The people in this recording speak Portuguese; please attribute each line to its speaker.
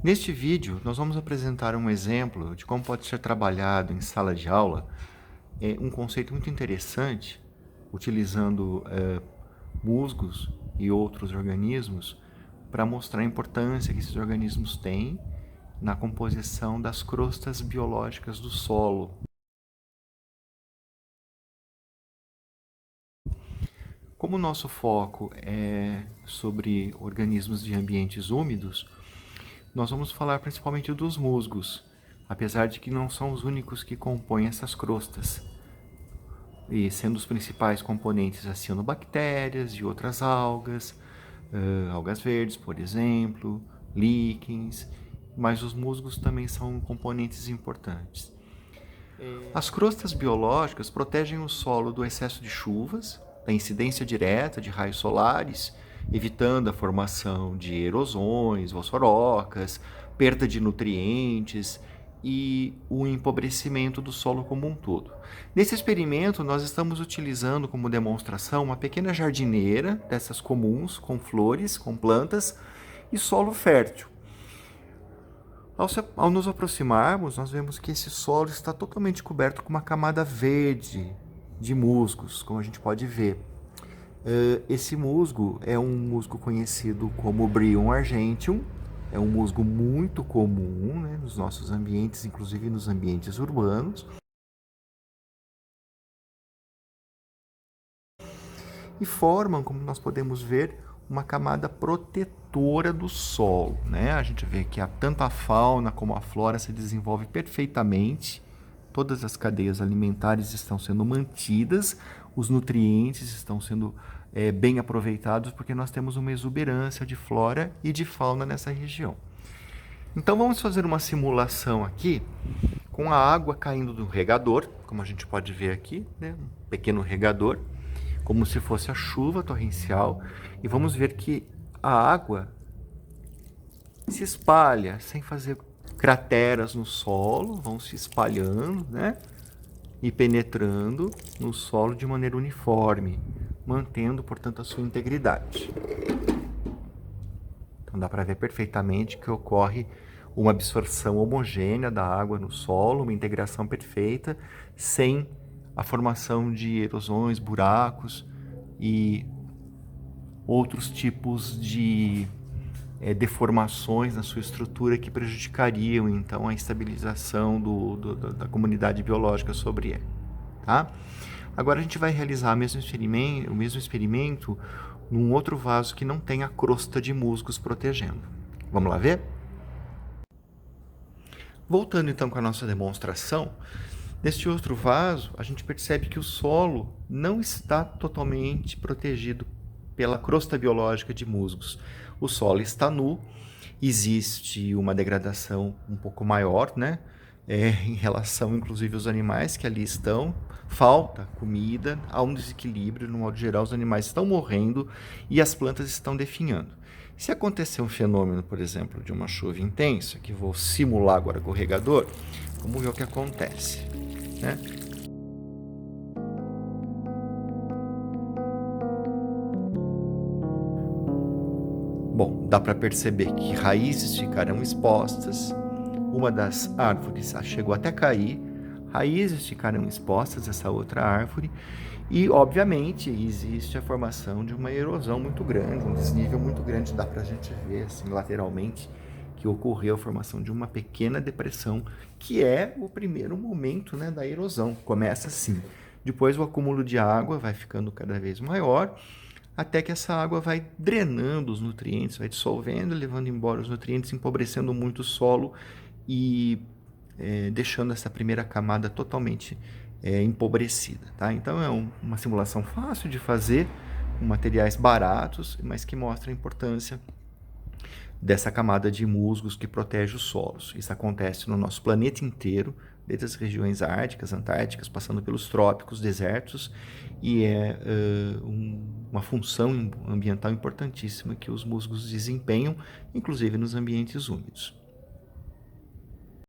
Speaker 1: Neste vídeo, nós vamos apresentar um exemplo de como pode ser trabalhado em sala de aula um conceito muito interessante, utilizando musgos e outros organismos para mostrar a importância que esses organismos têm na composição das crostas biológicas do solo. Como o nosso foco é sobre organismos de ambientes úmidos, nós vamos falar principalmente dos musgos, apesar de que não são os únicos que compõem essas crostas, e sendo os principais componentes as cianobactérias e outras algas, algas verdes, por exemplo, líquens, mas os musgos também são componentes importantes. As crostas biológicas protegem o solo do excesso de chuvas, da incidência direta de raios solares, evitando a formação de erosões, fosforocas, perda de nutrientes e o empobrecimento do solo como um todo. Nesse experimento, nós estamos utilizando como demonstração uma pequena jardineira, dessas comuns, com flores, com plantas e solo fértil. Ao nos aproximarmos, nós vemos que esse solo está totalmente coberto com uma camada verde de musgos, como a gente pode ver. Esse musgo é um musgo conhecido como Bryum argentium, é um musgo muito comum, né, nos nossos ambientes, inclusive nos ambientes urbanos. E formam, como nós podemos ver, uma camada protetora do solo, né? A gente vê que tanto a fauna como a flora se desenvolve perfeitamente, todas as cadeias alimentares estão sendo mantidas, os nutrientes estão sendo bem aproveitados, porque nós temos uma exuberância de flora e de fauna nessa região. Então vamos fazer uma simulação aqui com a água caindo do regador, como a gente pode ver aqui, né? Um pequeno regador, como se fosse a chuva torrencial, e vamos ver que a água se espalha sem fazer crateras no solo, vão se espalhando, né? E penetrando no solo de maneira uniforme, mantendo, portanto, a sua integridade. Então dá para ver perfeitamente que ocorre uma absorção homogênea da água no solo, uma integração perfeita, sem a formação de erosões, buracos e outros tipos de deformações na sua estrutura que prejudicariam então a estabilização da comunidade biológica sobre ele. Tá? Agora a gente vai realizar o mesmo experimento num outro vaso que não tem a crosta de musgos protegendo. Vamos lá ver? Voltando então com a nossa demonstração, neste outro vaso, a gente percebe que o solo não está totalmente protegido pela crosta biológica de musgos. O solo está nu, existe uma degradação um pouco maior, né? Em relação, inclusive, aos animais que ali estão. Falta comida, há um desequilíbrio, no modo geral, os animais estão morrendo e as plantas estão definhando. Se acontecer um fenômeno, por exemplo, de uma chuva intensa, que vou simular agora com o regador, vamos ver o que acontece, né? Bom, dá para perceber que raízes ficarão expostas, uma das árvores chegou até cair, raízes ficarão expostas essa outra árvore e, obviamente, existe a formação de uma erosão muito grande, um desnível muito grande, dá para a gente ver assim, lateralmente que ocorreu a formação de uma pequena depressão, que é o primeiro momento, né, da erosão, começa assim. Depois o acúmulo de água vai ficando cada vez maior, até que essa água vai drenando os nutrientes, vai dissolvendo, levando embora os nutrientes, empobrecendo muito o solo e deixando essa primeira camada totalmente empobrecida. Tá? Então é uma simulação fácil de fazer, com materiais baratos, mas que mostra a importância dessa camada de musgos que protege os solos. Isso acontece no nosso planeta inteiro, desde as regiões árticas, antárticas, passando pelos trópicos, desertos, e é uma função ambiental importantíssima que os musgos desempenham, inclusive nos ambientes úmidos.